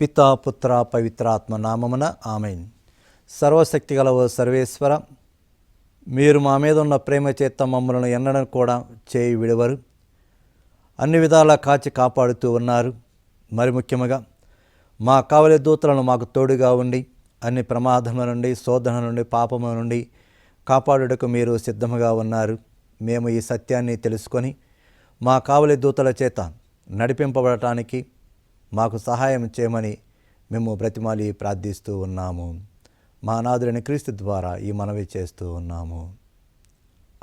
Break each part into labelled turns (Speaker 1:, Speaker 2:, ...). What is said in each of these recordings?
Speaker 1: పితా పుత్ర పవిత్రాత్మ నామమున ఆమెన్. సర్వశక్తిగల ఓ సర్వేశ్వర, మీరు మా మీద ఉన్న ప్రేమ చేత మమ్మల్ని ఎన్నడూ కూడా చేయి విడవరు. అన్ని విధాలా కాచి కాపాడుతూ ఉన్నారు. మరి ముఖ్యంగా మా కావలి దూతలను మాకు తోడుగా ఉండి అన్ని ప్రమాదముల నుండి, శోధన నుండి, పాపముల నుండి కాపాడుటకు మీరు సిద్ధముగా ఉన్నారు. మేము ఈ సత్యాన్ని తెలుసుకొని మా కావలి దూతల చేత నడిపింపబడటానికి మాకు సహాయం చేయమని మేము బ్రతిమాలి ప్రార్థిస్తూ ఉన్నాము. మా నాథుడైన క్రీస్తు ద్వారా ఈ మనవి చేస్తూ ఉన్నాము.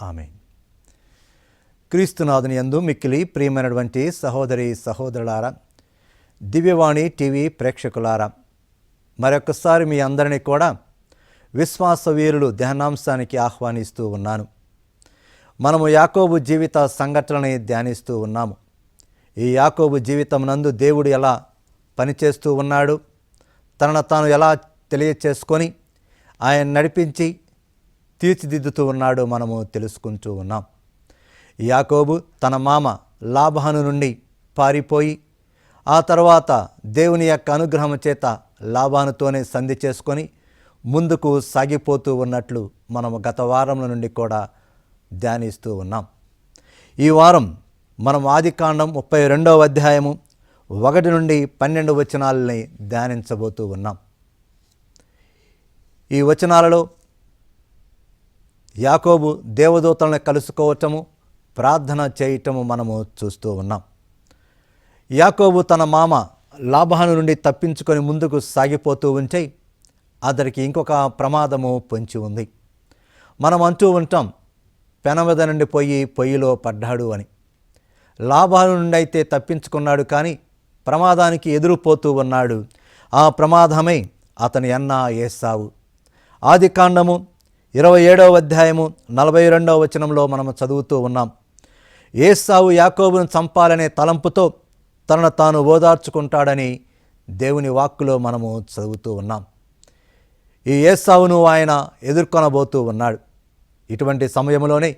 Speaker 1: ఆమేన్. క్రీస్తునాథుని యందు మిక్కిలి ప్రియమైనటువంటి సహోదరి సహోదరులారా, దివ్యవాణి టీవీ ప్రేక్షకులారా, మరొకసారి మీ అందరినీ కూడా విశ్వాస వీరులు ధ్యానాంశానికి ఆహ్వానిస్తూ ఉన్నాను. మనము యాకోబు జీవిత సంఘటనని ధ్యానిస్తూ ఉన్నాము. ఈ యాకోబు జీవితం నందు దేవుడు ఎలా పనిచేస్తూ ఉన్నాడు, తనను తాను ఎలా తెలియచేసుకొని ఆయన నడిపించి తీర్చిదిద్దుతూ ఉన్నాడో మనము తెలుసుకుంటూ ఉన్నాం. యాకోబు తన మామ లాబాను నుండి పారిపోయి ఆ తర్వాత దేవుని యొక్క అనుగ్రహం చేత లాబానుతోనే సంధి చేసుకొని ముందుకు సాగిపోతూ ఉన్నట్లు మనము గత వారం నుండి కూడా ధ్యానిస్తూ ఉన్నాం. ఈ వారం మనం ఆదికాండం 32వ అధ్యాయము 1 నుండి 12 వచనాలని ధ్యానించబోతూ ఉన్నాం. ఈ వచనాలలో యాకోబు దేవదూతలను కలుసుకోవటము, ప్రార్థన చేయటము మనము చూస్తూ ఉన్నాం. యాకోబు తన మామ లాబాను నుండి తప్పించుకొని ముందుకు సాగిపోతూ ఉంటే అతడికి ఇంకొక ప్రమాదము పొంచి ఉంది. మనం అంటూ ఉంటాం, పెనమద నుండి పొయ్యిలో పడ్డాడు అని. లాబాను నుండి అయితే తప్పించుకున్నాడు, కానీ ప్రమాదానికి ఎదురుపోతూ ఉన్నాడు. ఆ ప్రమాదమే అతని అన్న ఏశావు. ఆదికాండము 27వ అధ్యాయము 42వ వచనంలో మనము చదువుతూ ఉన్నాం. ఏశావు యాకోబును చంపాలనే తలంపుతో తనను తాను ఓదార్చుకుంటాడని దేవుని వాక్కులో మనము చదువుతూ ఉన్నాం. ఈ ఏశావును ఆయన ఎదుర్కొనబోతూ ఉన్నాడు. ఇటువంటి సమయంలోనే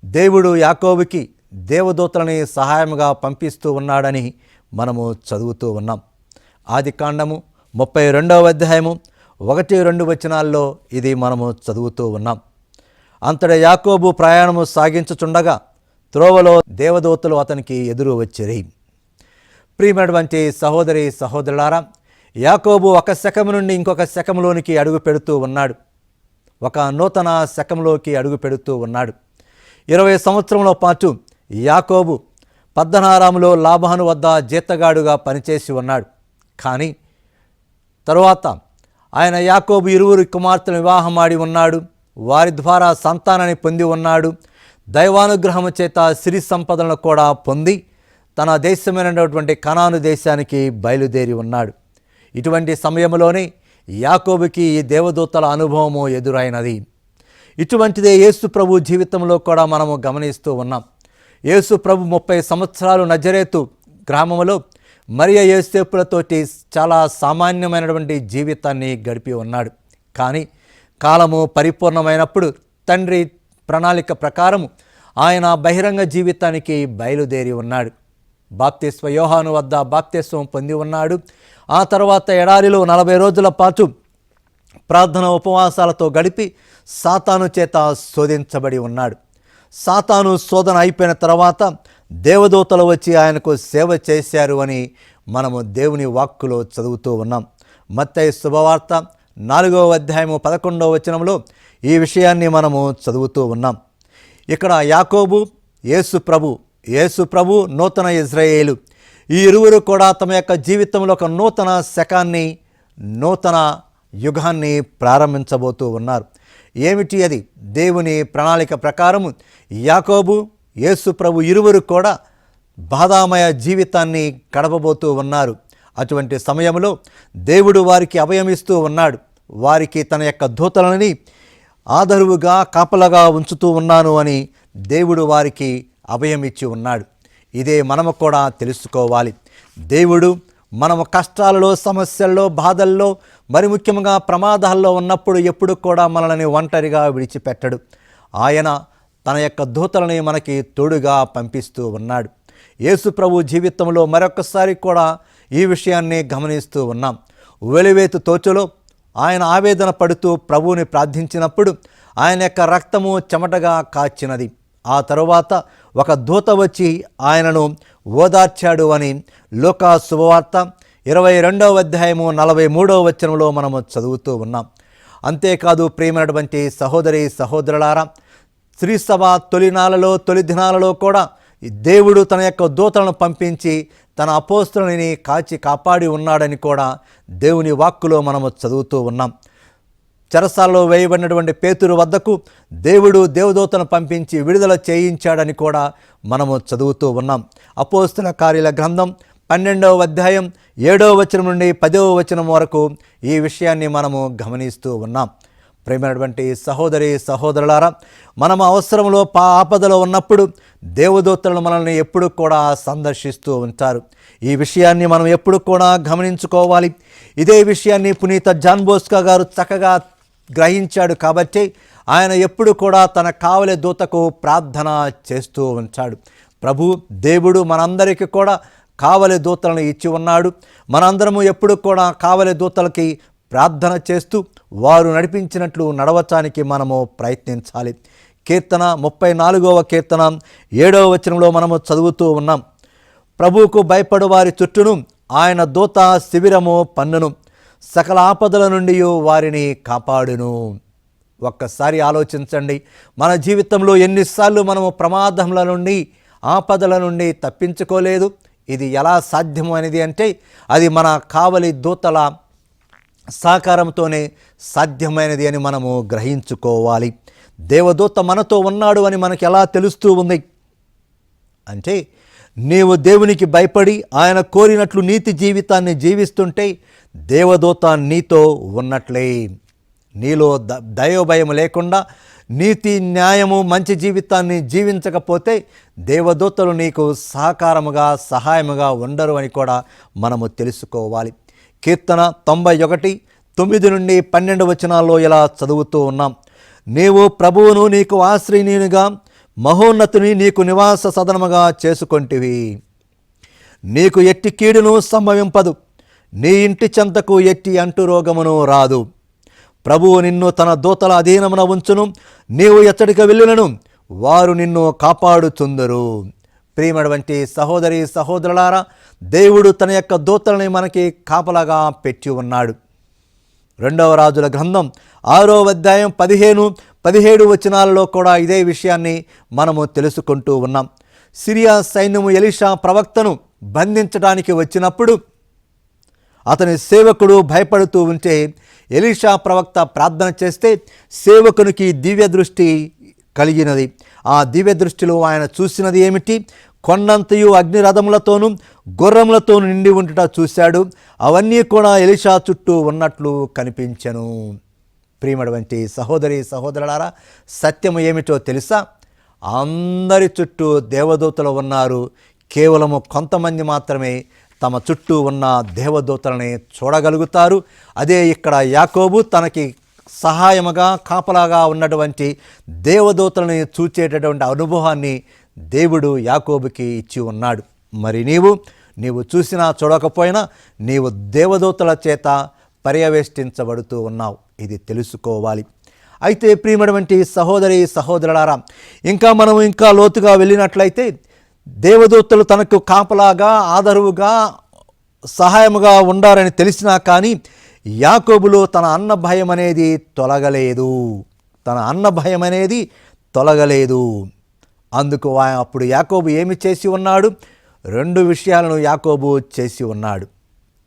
Speaker 1: దేవుడు యాకోబుకి దేవదూతలని సహాయంగా పంపిస్తూ ఉన్నాడని మనము చదువుతూ ఉన్నాం. ఆదికాండము 32వ అధ్యాయము 1-2 వచనాల్లో ఇది మనము చదువుతూ ఉన్నాం. అంతటా యాకోబు ప్రయాణము సాగించుచుండగా త్రోవలో దేవదూతలు అతనికి ఎదురు వచ్చిరి. ప్రియమైనటువంటి సహోదరి సహోదరులారా, యాకోబు ఒక శకము నుండి ఇంకొక శకంలోనికి అడుగు పెడుతూ ఉన్నాడు. ఒక నూతన శకంలోకి అడుగు పెడుతూ ఉన్నాడు. 20 సంవత్సరంలో పాటు యాకోబు పద్దనారాములో లాబాను వద్ద జీతగాడుగా పనిచేసి ఉన్నాడు. కానీ తరువాత ఆయన యాకోబు 2 కుమార్తెను వివాహమాడి ఉన్నాడు. వారి ద్వారా సంతానాన్ని పొంది ఉన్నాడు. దైవానుగ్రహము చేత సిరి సంపదలను కూడా పొంది తన దేశమైనటువంటి కనాను దేశానికి బయలుదేరి ఉన్నాడు. ఇటువంటి సమయంలోనే యాకోబుకి ఈ దేవదూతల అనుభవము ఎదురైనది. ఇటువంటిదే యేసు ప్రభు జీవితంలో కూడా మనము గమనిస్తూ ఉన్నాం. యేసు ప్రభు 30 సంవత్సరాలు నజరేతు గ్రామంలో మరియ యోసేపులతోటి చాలా సామాన్యమైనటువంటి జీవితాన్ని గడిపి ఉన్నాడు. కానీ కాలము పరిపూర్ణమైనప్పుడు తండ్రి ప్రణాళిక ప్రకారము ఆయన బహిరంగ జీవితానికి బయలుదేరి ఉన్నాడు. బాప్తిస్మ యోహాను వద్ద బాప్తిస్వం పొంది ఉన్నాడు. ఆ తర్వాత ఎడారిలో 40 రోజుల పాటు ప్రార్థన ఉపవాసాలతో గడిపి సాతాను చేత శోధించబడి ఉన్నాడు. సాతాను శోధన అయిపోయిన తర్వాత దేవదూతలు వచ్చి ఆయనకు సేవ చేశారు అని మనము దేవుని వాక్కులో చదువుతూ ఉన్నాం. మత్తయి శుభవార్త 4వ అధ్యాయము 11వ వచనంలో ఈ విషయాన్ని మనము చదువుతూ ఉన్నాం. ఇక్కడ యాకోబు, యేసు ప్రభు నూతన ఇజ్రాయేలు, ఈ ఇరువురు కూడా తమ యొక్క జీవితంలో ఒక నూతన శకాన్ని, నూతన యుగాన్ని ప్రారంభించబోతూ ఉన్నారు. ఏమిటి అది? దేవుని ప్రణాళిక ప్రకారము యాకోబు, యేసు ప్రభు ఇరువురు కూడా బాధామయ జీవితాన్ని గడపబోతూ ఉన్నారు. అటువంటి సమయంలో దేవుడు వారికి అభయమిస్తూ ఉన్నాడు. వారికి తన యొక్క దూతలని ఆదరువుగా కాపలగా ఉంచుతూ ఉన్నాను అని దేవుడు వారికి అభయమిచ్చి ఉన్నాడు. ఇదే మనము కూడా తెలుసుకోవాలి. దేవుడు మనము కష్టాలలో, సమస్యల్లో, బాధల్లో, మరి ముఖ్యంగా ప్రమాదాల్లో ఉన్నప్పుడు ఎప్పుడు కూడా మనల్ని ఒంటరిగా విడిచిపెట్టడు. ఆయన తన యొక్క దూతలని మనకి తోడుగా పంపిస్తూ ఉన్నాడు. యేసు ప్రభు జీవితంలో మరొకసారి కూడా ఈ విషయాన్ని గమనిస్తూ ఉన్నాం. వెలివేతు తోచులో ఆయన ఆవేదన పడుతూ ప్రభువుని ప్రార్థించినప్పుడు ఆయన యొక్క రక్తము చెమటగా కాచినది. ఆ తరువాత ఒక దూత వచ్చి ఆయనను ఓదార్చాడు అని లూకా శుభవార్త 22వ అధ్యాయము 43వ వచనంలో మనము చదువుతూ ఉన్నాం. అంతేకాదు ప్రియమైనటువంటి సహోదరి సహోదరులారా, శ్రీసభ తొలి దినాలలో కూడా దేవుడు తన యొక్క దూతలను పంపించి తన అపోస్తలుని కాపాడి ఉన్నాడని కూడా దేవుని వాక్కులో మనము చదువుతూ ఉన్నాం. చెరసాలలో వేయబడినటువంటి పేతురు వద్దకు దేవుడు దేవదూతను పంపించి విడుదల చేయించాడని కూడా మనము చదువుతూ ఉన్నాం. అపోస్తల కార్యాల గ్రంథం 12వ అధ్యాయం 7వ వచనం నుండి 10వ వచనం వరకు ఈ విషయాన్ని మనము గమనిస్తూ ఉన్నాం. ప్రేమైనటువంటి సహోదరి సహోదరులారా, మనం అవసరంలో ఆపదలో ఉన్నప్పుడు దేవదూతలను మనల్ని ఎప్పుడు కూడా సందర్శిస్తూ ఉంటారు. ఈ విషయాన్ని మనం ఎప్పుడు కూడా గమనించుకోవాలి. ఇదే విషయాన్ని పునీత జాన్ బోస్కో గారు చక్కగా గ్రహించాడు కాబట్టి ఆయన ఎప్పుడు కూడా తన కావలి దూతకు ప్రార్థన చేస్తూ ఉంటాడు. ప్రభు దేవుడు మనందరికీ కూడా కావలి దూతలను ఇచ్చి ఉన్నాడు. మనందరము ఎప్పుడు కూడా కావలి దూతలకి ప్రార్థన చేస్తూ వారు నడిపించినట్లు నడవటానికి మనము ప్రయత్నించాలి. కీర్తన 34వ కీర్తన 7వ వచనంలో మనము చదువుతూ ఉన్నాం. ప్రభువుకు భయపడు వారి చుట్టూను ఆయన దూత శిబిరము పన్నును, సకల ఆపదల నుండి వారిని కాపాడును. ఒక్కసారి ఆలోచించండి, మన జీవితంలో ఎన్నిసార్లు మనము ప్రమాదముల నుండి ఆపదల నుండి తప్పించుకోలేదు. ఇది ఎలా సాధ్యము అనేది అంటే అది మన కావలి దూతల సహకారంతోనే సాధ్యమైనది అని మనము గ్రహించుకోవాలి. దేవదూత మనతో ఉన్నాడు అని మనకు ఎలా తెలుస్తూ ఉంది అంటే, నీవు దేవునికి భయపడి ఆయన కోరినట్లు నీతి జీవితాన్ని జీవిస్తుంటే దేవదూత నీతో ఉన్నట్లే. నీలో దైవభయం లేకుండా నీతి న్యాయము మంచి జీవితాన్ని జీవించకపోతే దేవదూతలు నీకు సహాయముగా ఉండరు అని కూడా మనము తెలుసుకోవాలి. కీర్తన 91:9 నుండి 12 వచనాల్లో ఇలా చదువుతూ ఉన్నాం. నీవు ప్రభువును నీకు ఆశ్రయనీయునిగా మహోన్నతుని నీకు నివాస సదనముగా చేసుకొంటివి. నీకు ఎట్టి కీడును సంభవింపదు, నీ ఇంటి చెంతకు ఎట్టి అంటు రోగమును రాదు. ప్రభువు నిన్ను తన దూతల అధీనమున ఉంచును, నీవు ఎచ్చడికి వెళ్ళినను వారు నిన్ను కాపాడుచుందురు. ప్రియమైనటువంటి సహోదరి సహోదరులారా, దేవుడు తన యొక్క దూతలని మనకి కాపలాగా పెట్టి ఉన్నాడు. 2వ రాజుల గ్రంథం 6వ అధ్యాయం 15-17 వచనాలలో కూడా ఇదే విషయాన్ని మనము తెలుసుకుంటూ ఉన్నాం. సిరియా సైన్యము ఎలీషా ప్రవక్తను బంధించడానికి వచ్చినప్పుడు అతని సేవకుడు భయపడుతూ ఉంటే ఎలీషా ప్రవక్త ప్రార్థన చేస్తే సేవకునికి దివ్య దృష్టి కలిగినది. ఆ దివ్య దృష్టిలో ఆయన చూసినది ఏమిటి? కొండంతయు అగ్నిరథములతోనూ గుర్రములతోనూ నిండి ఉంటుట చూశాడు. అవన్నీ కూడా ఎలీషా చుట్టూ ఉన్నట్లు కనిపించెను. ప్రియమైనటువంటి సహోదరి సహోదరులారా, సత్యము ఏమిటో తెలుసా? అందరి చుట్టూ దేవదూతలు ఉన్నారు. కేవలము కొంతమంది మాత్రమే తమ చుట్టూ ఉన్న దేవదూతలని చూడగలుగుతారు. అదే ఇక్కడ యాకోబు తనకి సహాయముగా కాపలాగా ఉన్నటువంటి దేవదూతలని చూచేటటువంటి అనుభవాన్ని దేవుడు యాకోబుకి ఇచ్చి ఉన్నాడు. మరి నీవు చూసినా చూడకపోయినా నీవు దేవదూతల చేత పర్యవేష్టించబడుతూ ఉన్నావు. ఇది తెలుసుకోవాలి. అయితే ప్రియమైనటువంటి సహోదరి సహోదరులారా, మనం ఇంకా లోతుగా వెళ్ళినట్లయితే దేవదూతలు తనకు కాపలాగా ఆదరువుగా సహాయముగా ఉండాలని తెలిసినా కానీ యాకోబులో తన అన్న భయం అనేది తొలగలేదు. అందుకు అప్పుడు యాకోబు ఏమి చేసి ఉన్నాడు? 2 విషయాలను యాకోబు చేసి ఉన్నాడు.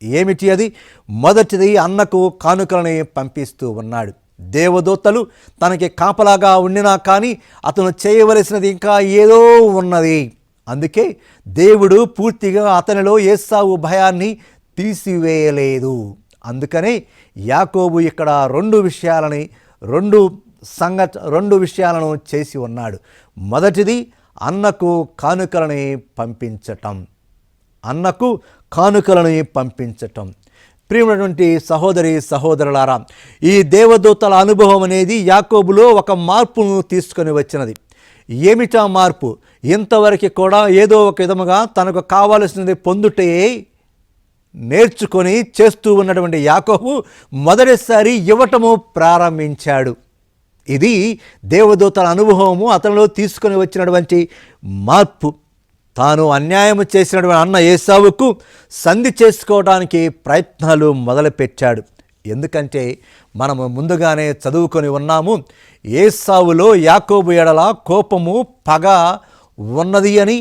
Speaker 1: ఏమిటి అది? మొదటిది, అన్నకు కానుకలని పంపిస్తూ ఉన్నాడు. దేవదూతలు తనకి కాపలాగా ఉండినా కానీ అతను చేయవలసినది ఇంకా ఏదో ఉన్నది. అందుకే దేవుడు పూర్తిగా అతనిలో ఏశావు భయాన్ని తీసివేయలేదు. అందుకనే యాకోబు ఇక్కడ 2 విషయాలను చేసి ఉన్నాడు. మొదటిది, అన్నకు కానుకలని పంపించటం. ప్రియమైనటువంటి సహోదరి సహోదరులారా, ఈ దేవదూతల అనుభవం అనేది యాకోబులో ఒక మార్పును తీసుకొని వచ్చినది. ఏమిటా మార్పు? ఇంతవరకు కూడా ఏదో ఒక విధముగా తనకు కావలసినది పొందుటే నేర్చుకొని చేస్తూ ఉన్నటువంటి యాకోబు మొదటిసారి ఇవ్వటము ప్రారంభించాడు. ఇది దేవదూతల అనుభవము అతనిలో తీసుకొని వచ్చినటువంటి మార్పు. తాను అన్యాయం చేసినటువంటి అన్న ఏసావుకు సంధి చేసుకోవడానికి ప్రయత్నాలు మొదలుపెట్టాడు. ఎందుకంటే మనము ముందుగానే చదువుకొని ఉన్నాము, ఏసావులో యాకోబు ఎడల కోపము పగ ఉన్నది అని,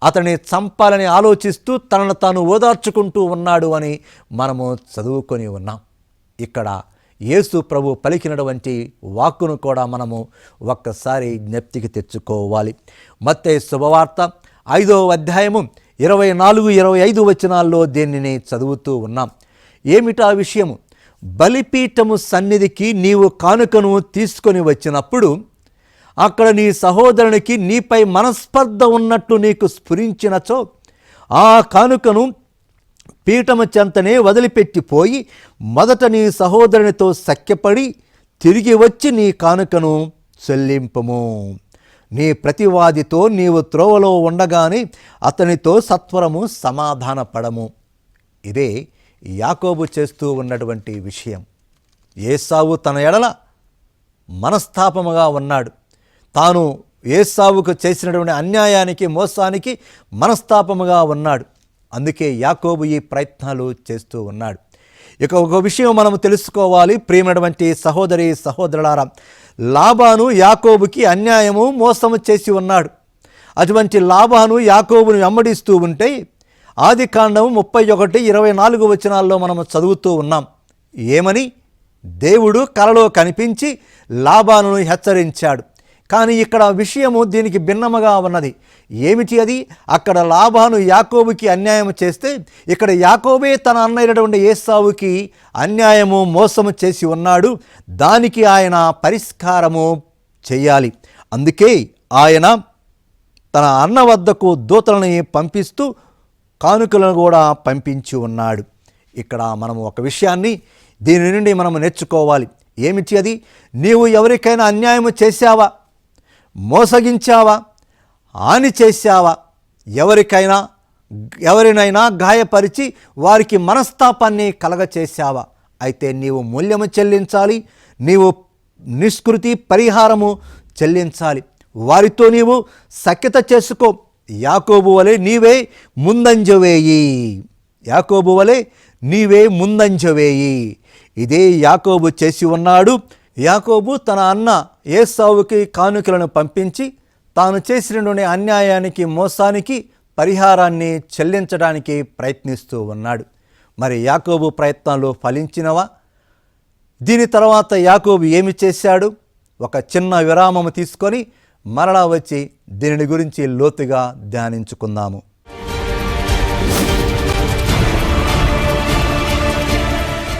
Speaker 1: అతన్ని చంపాలని ఆలోచిస్తూ తనను తాను ఓదార్చుకుంటూ ఉన్నాడు అని మనము చదువుకొని ఉన్నాం. ఇక్కడ యేసు ప్రభు పలికినటువంటి వాక్కును కూడా మనము ఒక్కసారి జ్ఞప్తికి తెచ్చుకోవాలి. మత్తయి శుభవార్త 5వ అధ్యాయము 24-25 వచనాల్లో దీనిని చదువుతూ ఉన్నాం. ఏమిటా విషయము? బలిపీఠము సన్నిధికి నీవు కానుకను తీసుకొని వచ్చినప్పుడు అక్కడ నీ సహోదరునికి నీపై మనస్పర్ధ ఉన్నట్టు నీకు స్ఫురించినచో ఆ కానుకను పీఠము చెంతనే వదిలిపెట్టిపోయి మొదట నీ సహోదరునితో సఖ్యపడి తిరిగి వచ్చి నీ కానుకను చెల్లింపము. నీ ప్రతివాదితో నీవు త్రోవలో ఉండగానే అతనితో సత్వరము సమాధానపడము. ఇదే యాకోబు చేస్తూ ఉన్నటువంటి విషయం. ఏసావు తన ఎడల మనస్తాపముగా ఉన్నాడు. తాను ఏసావుకు చేసినటువంటి అన్యాయానికి మోసానికి మనస్తాపముగా ఉన్నాడు. అందుకే యాకోబు ఈ ప్రయత్నాలు చేస్తూ ఉన్నాడు. ఇక ఒక విషయం మనం తెలుసుకోవాలి ప్రియమైనటువంటి సహోదరి సహోదరులారా, లాబాను యాకోబుకి అన్యాయము మోసము చేసి ఉన్నాడు. అటువంటి లాబాను యాకోబును వెంబడిస్తూ ఉంటే ఆదికాండము 31-24 వచనాల్లో మనం చదువుతూ ఉన్నాం. ఏమని? దేవుడు కలలో కనిపించి లాబానును హెచ్చరించాడు. కానీ ఇక్కడ విషయము దీనికి భిన్నముగా ఉన్నది. ఏమిటి అది? అక్కడ లాబాను యాకోబుకి అన్యాయం చేస్తే ఇక్కడ యాకోబే తన అన్నయ్యటువంటి ఏసావుకి అన్యాయము మోసము చేసి ఉన్నాడు. దానికి ఆయన పరిష్కారము చేయాలి. అందుకే ఆయన తన అన్న వద్దకు దూతలని పంపిస్తూ కానుకలను కూడా పంపించి ఉన్నాడు. ఇక్కడ మనము ఒక విషయాన్ని దీని నుండి మనం నేర్చుకోవాలి. ఏమిటి అది? నీవు ఎవరికైనా అన్యాయం చేశావా, మోసగించావా, హాని చేశావా, ఎవరినైనా గాయపరిచి వారికి మనస్తాపాన్ని కలగచేశావా, అయితే నీవు మూల్యము చెల్లించాలి. నీవు నిష్కృతి పరిహారము చెల్లించాలి. వారితో నీవు సఖ్యత చేసుకో. యాకోబు వలె నీవే ముందంజవేయి. యాకోబు వలె నీవే ముందంజవేయి. ఇదే యాకోబు చేసి ఉన్నాడు. యాకోబు తన అన్న ఏసావుకి కానుకలను పంపించి తాను చేసినటువంటి అన్యాయానికి మోసానికి పరిహారాన్ని చెల్లించడానికి ప్రయత్నిస్తూ ఉన్నాడు. మరి యాకోబు ప్రయత్నాలు ఫలించినవా? దీని తర్వాత యాకోబు ఏమి చేశాడు? ఒక చిన్న విరామము తీసుకొని మరలా వచ్చి దీనిని గురించి లోతుగా ధ్యానించుకుందాము.